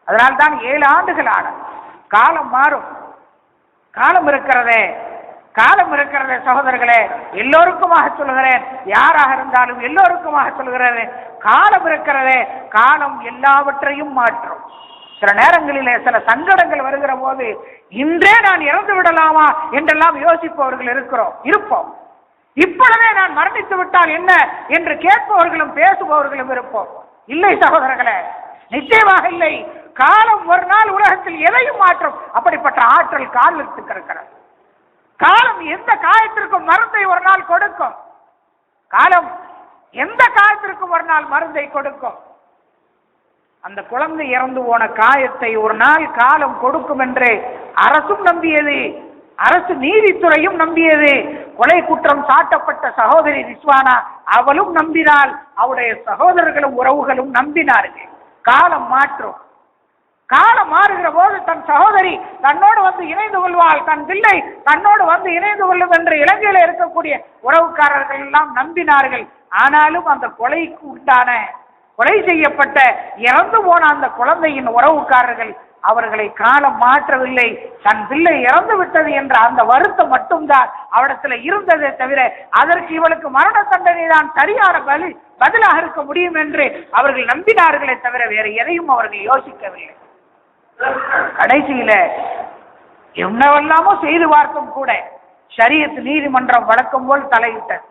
அதனால்தான் 7 ஆண்டுகள் ஆன காலம் மாறும். காலம் இருக்கிறதே சகோதரர்களே, எல்லோருக்குமாக சொல்கிறேன், யாராக இருந்தாலும் எல்லோருக்குமாக சொல்கிறேன், காலம் இருக்கிறதே, காலம் எல்லாவற்றையும் மாற்றும். சில நேரங்களிலே சில சங்கடங்கள் வருகிற போது இன்றே நான் இறந்து விடலாமா என்றெல்லாம் யோசிப்பவர்கள் இருப்போம். இப்பொழுதே நான் மரணித்து விட்டால் என்ன என்று கேட்பவர்களும் பேசுபவர்களும் இருப்போம். இல்லை சகோதரர்களே, நிச்சயமாக இல்லை. காலம் ஒரு நாள் உலகத்தில் எதையும் மாற்றும். அப்படிப்பட்ட ஆற்றல் காலத்துக்கு இருக்கிறது. காலம் எந்த காயத்திற்கும் மருந்தை ஒரு நாள் கொடுக்கும். காலம் எந்த காயத்திற்கும் ஒரு நாள் மருந்தை கொடுக்கும். அந்த குழந்தை இறந்து போன காயத்தை ஒரு நாள் காலம் கொடுக்கும் என்று அரசும் நம்பியது, அரசு நீதித்துறையும் நம்பியது. கொலை குற்றம் சாட்டப்பட்ட சகோதரி ரிஸ்வானா அவளும் நம்பினாள், அவருடைய சகோதரர்களும் உறவுகளும் நம்பினார்கள். காலம் மாற்றும். காலம் மாறுகிற போது தன் சகோதரி தன்னோடு வந்து இணைந்து கொள்வாள், தன் பிள்ளை தன்னோடு வந்து இணைந்து கொள்ளும் என்று இலங்கையில் இருக்கக்கூடிய உறவுக்காரர்கள் எல்லாம் நம்பினார்கள். ஆனாலும் அந்த கொலைக்கு உண்டான கொலை செய்யப்பட்ட இறந்து போன அந்த குழந்தையின் உறவுக்காரர்கள் அவர்களை காலம் மாற்றவில்லை. தன் பிள்ளை இறந்து விட்டது என்ற அந்த வருத்தம் மட்டும்தான் அவரிடத்தில் இருந்ததே தவிர அதற்கு இவளுக்கு மரண தண்டனை தான் சரியான பதிலாக இருக்க முடியும் என்று அவர்கள் நம்பினார்களே தவிர வேறு எதையும் அவர்கள் யோசிக்கவில்லை. கடைசியில என்னவெல்லாமோ செய்து பார்த்தும் கூட ஷரியத் நீதிமன்றம் வழக்கம் போல் தலையிட்டது.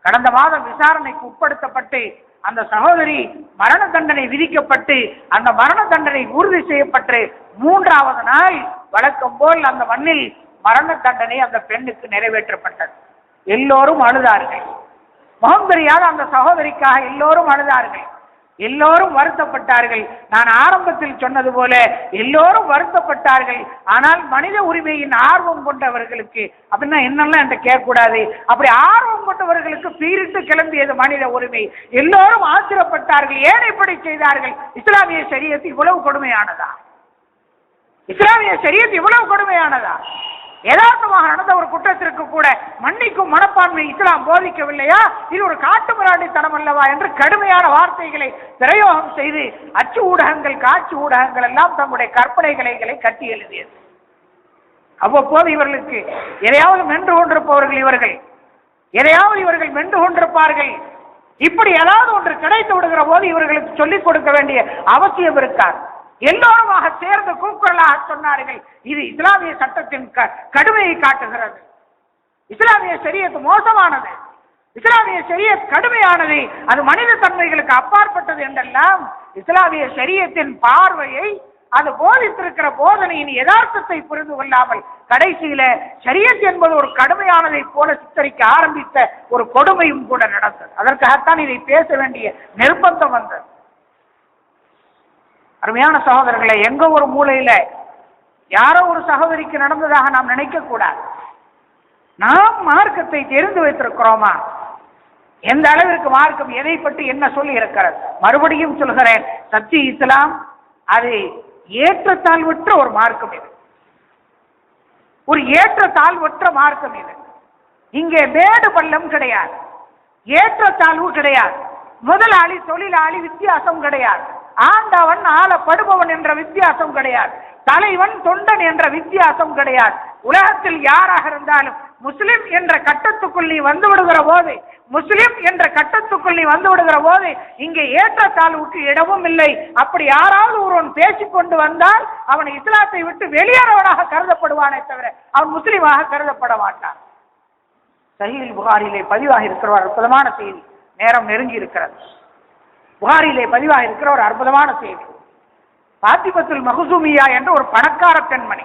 கடந்த மாதம் விசாரணைக்கு உட்படுத்தப்பட்டு அந்த சகோதரி மரண தண்டனை விதிக்கப்பட்டு அந்த மரண தண்டனை உறுதி செய்யப்பட்டு 3வது நாள் வழக்கம் போல் அந்த மண்ணில் மரண தண்டனை அந்த பெண்ணுக்கு நிறைவேற்றப்பட்டது. எல்லோரும் அழுதார்கள். முகம் தெரியாத அந்த சகோதரிக்காக எல்லோரும் அழுதார்கள். எல்லோரும் வருத்தப்பட்டார்கள். நான் ஆரம்பத்தில் சொன்னது போல எல்லோரும் வருத்தப்பட்டார்கள். ஆனால் மனித உரிமையின் ஆர்வம் கொண்டவர்களுக்கு அப்படின்னா என்னெல்லாம் என்கிட்ட கேட்கக்கூடாது, அப்படி ஆர்வம் கொண்டவர்களுக்கு பீரிட்டு கிளம்பியது மனித உரிமை. எல்லோரும் ஆச்சரியப்பட்டார்கள். ஏன் இப்படி செய்தார்கள்? இஸ்லாமிய ஷரியத் இவ்வளவு கொடுமையானதா? இஸ்லாமிய ஷரியத் இவ்வளவு கொடுமையானதா? யதார்த்தமாக நடந்த ஒரு குற்றத்திற்கு கூட மன்னிக்கும் மனப்பான்மை இஸ்லாம் போதிக்கவில்லையா? இது ஒரு காட்டுமிராண்டித்தனம் அல்லவா என்று கடுமையான வார்த்தைகளை பிரயோகம் செய்து அச்சு ஊடகங்கள், காட்சி ஊடகங்கள் எல்லாம் தங்களுடைய கற்பனைகளை கட்டி எழுதியது. அவ்வப்போது இவர்களுக்கு எதையாவது மென்று கொண்டிருப்பவர்கள் இவர்கள் மென்று கொண்டிருப்பார்கள். இப்படி ஏதாவது ஒன்று கிடைத்து விடுகிற போது இவர்களுக்கு சொல்லிக் கொடுக்க வேண்டிய அவசியம் இருக்கார். எல்லோருமாக சேர்ந்து கூக்குரலாக சொன்னார்கள், இது இஸ்லாமிய சட்டத்தின் கடுமையை காட்டுகிறது. இஸ்லாமிய ஷரியத் மோசமானது, இஸ்லாமிய ஷரியத் கடுமையானது, அது மனித தன்மைகளுக்கு அப்பாற்பட்டது என்றெல்லாம் இஸ்லாமிய ஷரியத்தின் பார்வையை, அது போதித்திருக்கிற போதனையின் யதார்த்தத்தை புரிந்து கொள்ளாமல் கடைசியில ஷரியத் என்பது ஒரு கடுமையானதை போல சித்தரிக்க ஆரம்பித்த ஒரு கொடுமையும் கூட நடந்தது. அதற்காகத்தான் இதை பேச வேண்டிய நிர்பந்தம் வந்தது. அருமையான சகோதரர்களை, எங்க ஒரு மூலையில யாரோ ஒரு சகோதரிக்கு நடந்ததாக நாம் நினைக்க கூடாது. நாம் மார்க்கத்தை தெரிந்து வைத்திருக்கிறோமா? எந்த அளவிற்கு மார்க்கம் எதை பற்றி என்ன சொல்லி இருக்கிறது? மறுபடியும் சொல்கிறேன், சத்தி இஸ்லாம் அது ஏற்றத்தாழ்வற்ற ஒரு மார்க்கம். இது ஒரு ஏற்றத்தாழ்வற்ற மார்க்கம். இது இங்கே மேடு பள்ளம் கிடையாது, ஏற்றத்தாழ்வு கிடையாது, முதலாளி தொழிலாளி வித்தியாசம் கிடையாது, ஆண்டவன் ஆளப்படுபவன் என்ற வித்தியாசம் கிடையாது, தலைவன் தொண்டன் என்ற வித்தியாசம் கிடையாது. உலகத்தில் யாராக இருந்தாலும் முஸ்லிம் என்ற கட்டத்துக்குள் நீ வந்து விடுகிற போது, முஸ்லிம் என்ற கட்டத்துக்குள் நீ வந்து விடுகிற போது இங்கே ஏற்றத்தாழ்வுக்கு இடமும் இல்லை. அப்படி யாராவது ஒருவன் பேசிக்கொண்டு வந்தால் அவன் இஸ்லாத்தை விட்டு வெளியேறவனாக கருதப்படுவானே தவிர அவன் முஸ்லிமாக கருதப்பட மாட்டான். சஹீஹ் புகாரிலே பதிவாக இருக்கிற ஒரு அற்புதமான செய்தி, நேரம் நெருங்கி இருக்கிறது. புகாரிலே பதிவாக இருக்கிற ஒரு அற்புதமான செய்தி, பாத்திமத்துல் மஹ்சூமியா என்ற ஒரு பணக்கார பெண்மணி,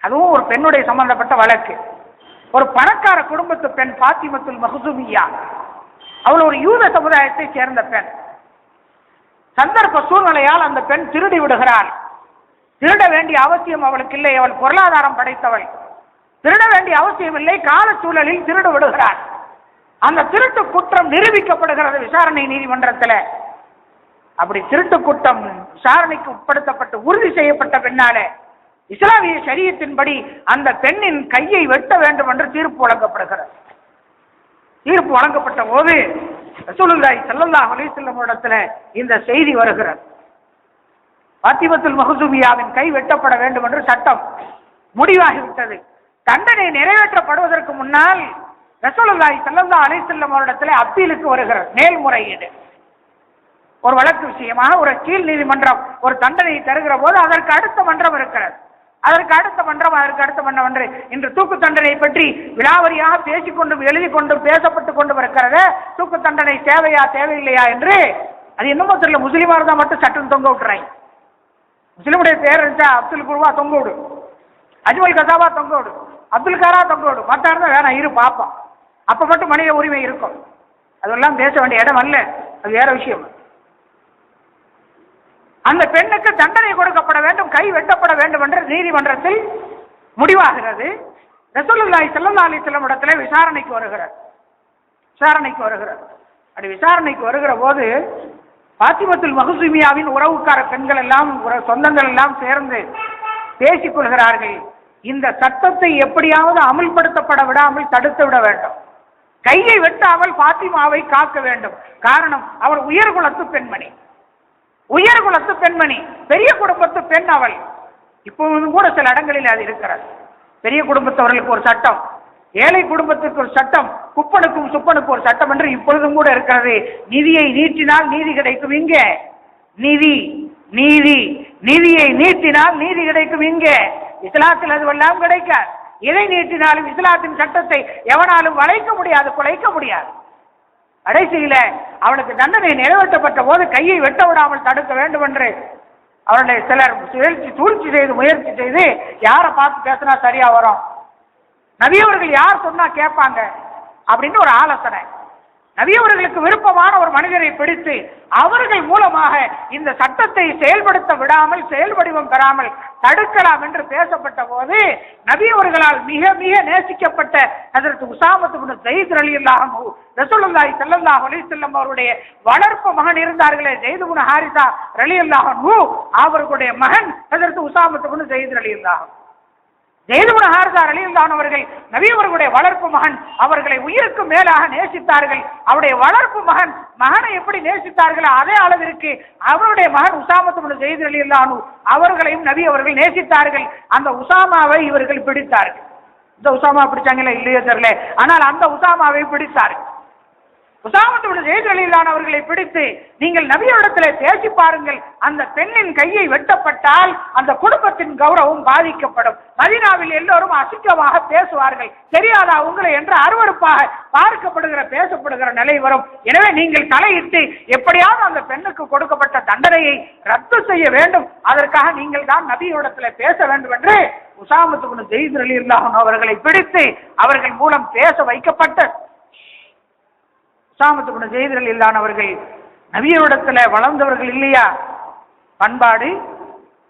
அதுவும் ஒரு பெண்ணுடைய சம்பந்தப்பட்ட வழக்கு. ஒரு பணக்கார குடும்பத்து பெண் பாத்திமத்துல் மஹ்சூமியா, அவள் ஒரு யூத சமுதாயத்தை சேர்ந்த பெண். சந்தர்ப்ப சூழ்நிலையால் அந்த பெண் திருடி விடுகிறாள். திருட வேண்டிய அவசியம் அவளுக்கு இல்லை, அவள் பொருளாதாரம் படைத்தவள், திருட வேண்டிய அவசியம் இல்லை, கால சூழலில் திருடு விடுகிறாள். அந்த திருட்டு குற்றம் நிரூபிக்கப்படுகிறது விசாரணை நீதிமன்றத்தில். அப்படி திருட்டு குற்றம் விசாரணைக்கு உட்படுத்தப்பட்டு உறுதி செய்யப்பட்ட பின்னாலே இஸ்லாமிய ஷரியத்தின்படி அந்த பெண்ணின் கையை வெட்ட வேண்டும் என்று தீர்ப்பு வழங்கப்படுகிறது. தீர்ப்பு வழங்கப்பட்ட போது ரசூலுல்லாஹி ஸல்லல்லாஹு அலைஹி வஸல்லம் இடத்துல இந்த செய்தி வருகிறது, பாத்திமத்துல் மஹ்சூமியாவின் கை வெட்டப்பட வேண்டும் என்று சட்டம் முடிவாகிவிட்டது. தண்டனை நிறைவேற்றப்படுவதற்கு முன்னால் ரசூலுல்லாஹி ஸல்லல்லாஹு அலைஹி வஸல்லம் இடத்துல அப்பீலுக்கு வருகிறது, மேல்முறையீடு. ஒரு வழக்கு விஷயமாக ஒரு கீழ் நீதிமன்றம் ஒரு தண்டனை தருகிற போது அதற்கு அடுத்த மன்றம் இருக்கிறது, அதற்கு அடுத்த மன்றம் என்று இன்று தூக்கு தண்டனை பற்றி விலாவரியாக பேசிக்கொண்டும் எழுதி கொண்டும் பேசப்பட்டு கொண்டும் இருக்கிறது. தூக்கு தண்டனை தேவையா தேவையில்லையா என்று அது என்னமோ தெரியல, முஸ்லீமா இருந்தா மட்டும் சட்டம் தொங்க விட்டுறாங்க. முஸ்லீமுடைய பேர் இருந்தா அப்துல் குருவா தொங்க விடு, அஜ்மல் கசாபா தொங்க விடு, அப்துல் காரா தொங்க விடு, மற்ற இருந்தா வேணாம் இரு பாப்போம், அப்ப மட்டும் மனித உரிமை இருக்கும். அதெல்லாம் பேச வேண்டிய இடம் அல்ல, அது வேற விஷயம். அந்த பெண்ணுக்கு தண்டனை கொடுக்கப்பட வேண்டும், கை வெட்டப்பட வேண்டும் என்று நீதிமன்றத்தில் முடிவாகிறது. ரசூலுல்லாஹி ஸல்லல்லாஹு அலைஹி வஸல்லம் இடத்துல விசாரணைக்கு வருகிறது. அப்படி விசாரணைக்கு வருகிற போது பாத்திமத்துல் மஹ்சூமியாவின் உறவுக்கார பெண்கள் எல்லாம் சொந்தங்கள் எல்லாம் சேர்ந்து பேசிக் கொள்கிறார்கள். இந்த சட்டத்தை எப்படியாவது அமல்படுத்தப்பட விடாமல் தடுத்து விட வேண்டும், கையை வெட்டாமல் பாத்திமாவை காக்க வேண்டும். காரணம், அவள் உயர்குலத்து பெண்மணி, பெரிய குடும்பத்து பெண் அவள். இப்போதும் கூட சில இடங்களில் அது இருக்கிறது. பெரிய குடும்பத்தவர்களுக்கு ஒரு சட்டம், ஏழை குடும்பத்திற்கு ஒரு சட்டம், குப்பனுக்கும் சுப்பனுக்கும் ஒரு சட்டம் என்று இப்பொழுதும் கூட இருக்கிறது. நிதியை நீட்டினால் நீதி கிடைக்கும் இங்கே, நிதியை நீட்டினால் நீதி கிடைக்கும் இங்கே. இஸ்லாத்தில் அதுவெல்லாம் கிடைக்காது. எதை நீட்டினாலும் இஸ்லாத்தின் சட்டத்தை எவனாலும் வளைக்க முடியாது, குலைக்க முடியாது. கடைசியில அவனுக்கு தண்டனை நிறைவேற்றப்பட்ட போது கையை வெட்ட விடாமல் தடுக்க வேண்டும் என்று அவருடைய சிலர் முயற்சி செய்து யாரை பார்த்து பேசினா சரியா வரும், நபியவர்கள் யார் சொன்னா கேட்பாங்க அப்படின்னு ஒரு ஆலோசனை. நபியவர்களுக்கு விருப்பமான ஒரு மனிதரை பிடித்து அவர்கள் மூலமாக இந்த சட்டத்தை செயல்படுத்த விடாமல் செயல்வடிவம் பெறாமல் தடுக்கலாம் என்று பேசப்பட்ட போது நபியவர்களால் மிக மிக நேசிக்கப்பட்ட ஹஜ்ரத் உஸாமா இப்னு ஸைத் ரலியல்லாஹு அன்ஹு, ரசூலுல்லாஹி ஸல்லல்லாஹு அலைஹி வஸல்லம் அவருடைய வளர்ப்பு மகன் இருந்தார்களே ஸைத் இப்னு ஹாரிஸா ரலியல்லாஹு அன்ஹு, அவர்களுடைய மகன் ஹஜ்ரத் உஸாமா இப்னு ஸைத் ரலியல்லாஹு அன்ஹு. ஸெய்த் இப்னு ஹாரிஸா ரலியல்லாஹு அவர்கள் நபி அவர்களுடைய வளர்ப்பு மகன், அவர்களை உயிருக்கு மேலாக நேசித்தார்கள். அவருடைய வளர்ப்பு மகனை எப்படி நேசித்தார்களோ அதே அளவிற்கு அவருடைய மகன் உசாமா இப்னு ஸெய்த் ரலியல்லாஹு அவர்களையும் நபி அவர்கள் நேசித்தார்கள். அந்த உசாமாவை இவர்கள் பிடித்தார்கள். இந்த உசாமா பிடிச்சாங்களா இல்லையோ தெரியல, ஆனால் அந்த உசாமாவை பிடித்தார்கள். உசாமா இப்னு ஸெய்த் ரலியல்லாஹு அவர்களை பிடித்து, நீங்கள் நபியிடத்தில் பேசி பாருங்கள், அந்த பெண்ணின் கையை வெட்டப்பட்டால் அந்த குடும்பத்தின் கௌரவம் பாதிக்கப்படும், மதீனாவில் எல்லோரும் அசிங்கமாக பேசுவார்கள், தெரியாதா உங்களை என்று அருவருப்பாக பார்க்கப்படுகிற பேசப்படுகிற நிலை வரும். எனவே நீங்கள் தலையிட்டு எப்படியாவது அந்த பெண்ணுக்கு கொடுக்கப்பட்ட தண்டனையை ரத்து செய்ய வேண்டும், அதற்காக நீங்கள் தான் நபியிடத்தில் பேச வேண்டும் என்று உசாமா இப்னு ஸெய்த் ரலியல்லாஹு அவர்களை பிடித்து அவர்கள் மூலம் பேச வைக்கப்பட்ட உசாமா இப்னு ஸெய்த் ரலியல்லாஹு அவர்கள் நபியிடத்தில் வளர்ந்தவர்கள் இல்லையா? பண்பாடு,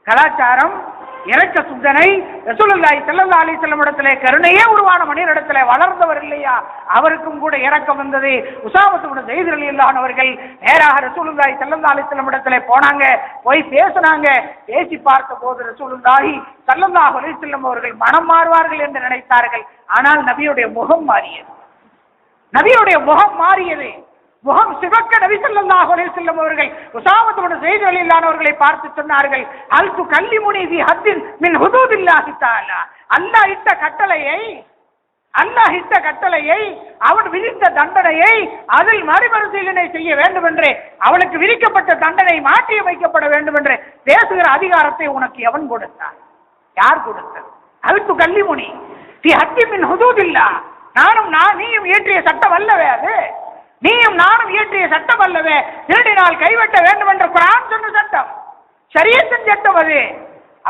கலாச்சாரம், இரக்க சிந்தனை, ரசூலுல்லாஹி ஸல்லல்லாஹு அலைஹி வஸல்லம் இடத்திலே கருணையே உருவான மனிதரிடத்திலே வளர்ந்தவர் இல்லையா? அவருக்கும் கூட இரக்கம் வந்தது. உசாமா இப்னு ஸெய்த் ரலியல்லாஹு அவர்கள் நேராக ரசூலுல்லாஹி ஸல்லல்லாஹு அலைஹி வஸல்லம் இடத்திலே போனாங்க, போய் பேசினாங்க. பேசி பார்த்த போது ரசூலுல்லாஹி ஸல்லல்லாஹு அலைஹி வஸல்லம் அவர்கள் மனம் மாறுவார்கள் என்று நினைத்தார்கள். ஆனால் நபியுடைய முகம் மாறியது. நபியுடைய முகம் மாறியது. முகம் சிவக்க நபி ஸல்லல்லாஹு அலைஹி வஸல்லம் அவர்கள் உசாமா இப்னு ஸெய்த் ரலியல்லாஹு அவர்களை பார்த்து சொன்னார்கள், அல் துகல்லிமுனி ஃபீ ஹத்தின் மின் ஹுதூதில்லாஹி தஆலா. அல்லாஹ் இட்ட கட்டளையை அவன் விதித்த தண்டனையை அதில் மறுபரிசீலனை செய்ய வேண்டும் என்று, அவளுக்கு விதிக்கப்பட்ட தண்டனை மாற்றி வைக்கப்பட வேண்டும் என்று பேசுகிற அதிகாரத்தை உனக்கு எவன் கொடுத்தான்? யார் கொடுத்தது? அல் துகல்லிமுனி ஃபீ ஹத்தின் மின் ஹுதூதில்லாஹ். நீயும் இயற்றிய சட்டம் அல்லவே அது? நீயும் நானும் இயற்றிய சட்டம் அல்லவே? திருடினால் கைவெட்ட வேண்டும் என்று குர்ஆன் சொன்ன சட்டம், ஷரியத்தின் சட்டம் அது.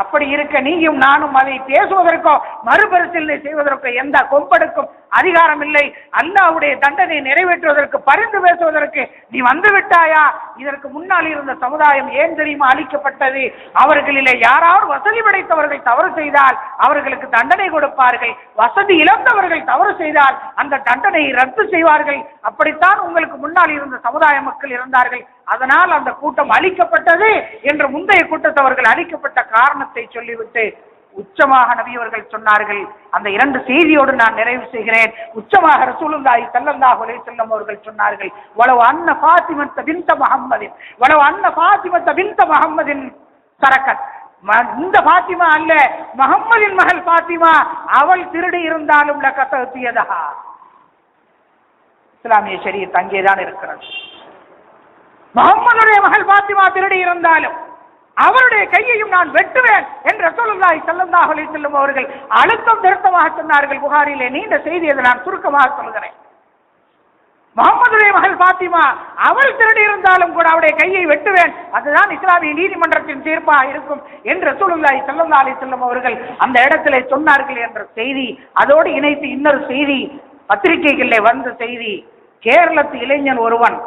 அப்படி இருக்க நீயும் நானும் அதை பேசுவதற்கோ மறுபரிசீலனை செய்வதற்கோ எந்த கொம்படுக்கும் அதிகாரம் இல்லை. அல்லாஹ்வுடைய தண்டனை நிறைவேற்றுவதற்கு பரிந்து பேசுவதற்கு நீ வந்து விட்டாயா? இதற்கு முன்னால் இருந்த சமுதாயம் ஏன் தெரியுமா அழிக்கப்பட்டது? அவர்களிலே யாராவது வசதி படைத்தவர்கள் தவறு செய்தால் அவர்களுக்கு தண்டனை கொடுப்பார்கள், வசதி இழந்தவர்கள் தவறு செய்தால் அந்த தண்டனையை ரத்து செய்வார்கள். அப்படித்தான் உங்களுக்கு முன்னால் இருந்த சமுதாய மக்கள் இருந்தார்கள். அதனால் அந்த கூட்டம் அழிக்கப்பட்டது என்று முந்தைய கூட்டத்தவர்கள் அழிக்கப்பட்ட காரணத்தை சொல்லிவிட்டு உச்சமாக நபி அவர்கள் சொன்னார்கள். அந்த இரண்டு செய்தியோடு நான் நிறைவு செய்கிறேன். உச்சமாக ரசூலுல்லாஹி ஸல்லல்லாஹு அலைஹி வஸல்லம் அவர்கள் சொன்னார்கள், வலவ் அன்ன ஃபாத்திமத்த பின்த முஹம்மதின் சரக்கத். இந்த ஃபாத்திமா அல்ல, முஹம்மதின் மகள் ஃபாத்திமா, அவள் திருடி இருந்தாலும் லகததியதா. இஸ்லாமிய ஷரியத் அங்கேதான் இருக்கிறது. முஹம்மதுடைய மகள் ஃபாத்திமா திருடி இருந்தாலும் அவருடைய கையையும் நான் வெட்டுவேன் என்று ரசூலுல்லாஹி ஸல்லல்லாஹு அலைஹி வஸல்லம் அவர்கள் அழுத்தம் திருத்தமாக சொன்னார்கள். புகாரிலே நீண்ட செய்தி, அதை நான் சுருக்கமாக சொல்கிறேன். முஹம்மதுடைய மகள் ஃபாத்திமா அவள் திருடி இருந்தாலும் கூட அவருடைய கையை வெட்டுவேன், அதுதான் இஸ்லாமிய நீதிமன்றத்தின் தீர்ப்பாக இருக்கும் என்று ரசூலுல்லாஹி ஸல்லல்லாஹு அலைஹி வஸல்லம் அவர்கள் அந்த இடத்திலே சொன்னார்கள் என்ற செய்தி. அதோடு இணைத்து இன்னொரு செய்தி பத்திரிகைகளிலே வந்த செய்தி. கேரளத்து இளைஞன் ஒருவன்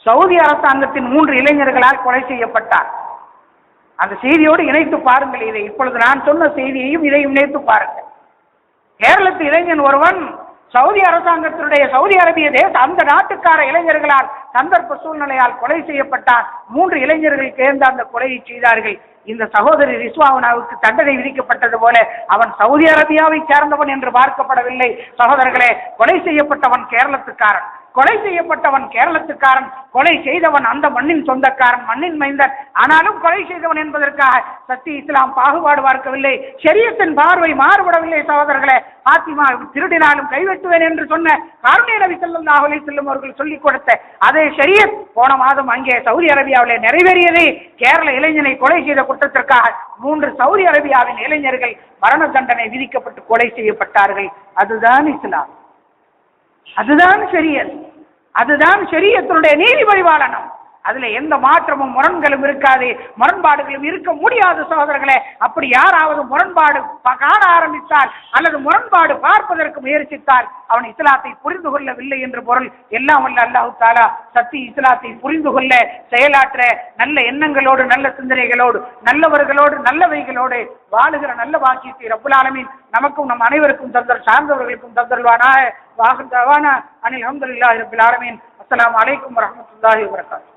சவுதி அரசாங்கத்தின் 3 இளைஞர்களால் கொலை செய்யப்பட்டார். அந்த செய்தியோடு இணைத்து பாருங்கள். இதை இப்பொழுது நான் சொன்ன செய்தியையும் இதையும் இணைத்து பாருங்கள். கேரளத்து இளைஞன் ஒருவன் சவுதி அரசாங்கத்தினுடைய சவுதி அரேபிய அந்த நாட்டுக்கார இளைஞர்களால் சந்தர்ப்ப சூழ்நிலையால் கொலை செய்யப்பட்டார். 3 இளைஞர்கள் சேர்ந்து அந்த கொலையை செய்தார்கள். இந்த சகோதரி ரிஸ்வானாவுக்கு தண்டனை விதிக்கப்பட்டது போல அவன் சவுதி அரேபியாவை சேர்ந்தவன் என்று பார்க்கப்படவில்லை. சகோதரர்களே, கொலை செய்யப்பட்டவன் கேரளத்துக்காரன், கொலை செய்தவன் அந்த மண்ணின் சொந்தக்காரன், மண்ணின் மைந்தன். ஆனாலும் கொலை செய்தவன் என்பதற்காக சத்திய இஸ்லாம் பாகுபாடு பார்க்கவில்லை. ஷரியத்தின் பார்வை மாறுபடவில்லை. சகோதரர்களே, ஃபாத்திமா திருடினாலும் கைவெட்டுவேன் என்று சொன்ன காருண்ய நபி ஸல்லல்லாஹு அலைஹி வஸல்லம் அவர்கள் சொல்லிக் கொடுத்த அதே ஷரியத் போன மாதம் அங்கே சவுதி அரேபியாவிலே நிறைவேறியது. கேரள இளைஞனை கொலை செய்த குற்றத்திற்காக 3 சவுதி அரேபியாவின் இளைஞர்கள் மரண தண்டனை விதிக்கப்பட்டு கொலை செய்யப்பட்டார்கள். அதுதான் இஸ்லாம், அதுதான் ஷரியத், அதுதான் ஷரியத்தினுடைய நீதி பரிபாலனம். அதுல எந்த மாற்றமும் முரண்களும் இருக்காது, முரண்பாடுகளும் இருக்க முடியாது. சகோதரர்களே, அப்படி யாராவது முரண்பாடு காண ஆரம்பித்தால் அல்லது முரண்பாடு பார்ப்பதற்கு முயற்சித்தால் அவன் இஸ்லாத்தை புரிந்து கொள்ளவில்லை என்று பொருள். எல்லாம் வல்ல அல்லாஹ் தஆலா சத்திய இஸ்லாத்தை புரிந்து கொள்ள செயலாற்ற நல்ல எண்ணங்களோடு, நல்ல சிந்தனைகளோடு, நல்லவர்களோடு, நல்லவைகளோடு வாழுகிற நல்ல வாக்கியத்தை ரப்புல் ஆலமீன் நமக்கும் நம் அனைவருக்கும் சார்ந்தவர்களுக்கும் தந்தருள்வானாக. வாஹிர் தஅவானா அனில் ஹம்துலில்லாஹி ரப்பில் ஆலமீன். அஸ்ஸலாமு அலைக்கும் வரஹ்மத்துல்லாஹி வபரகாத்துஹு.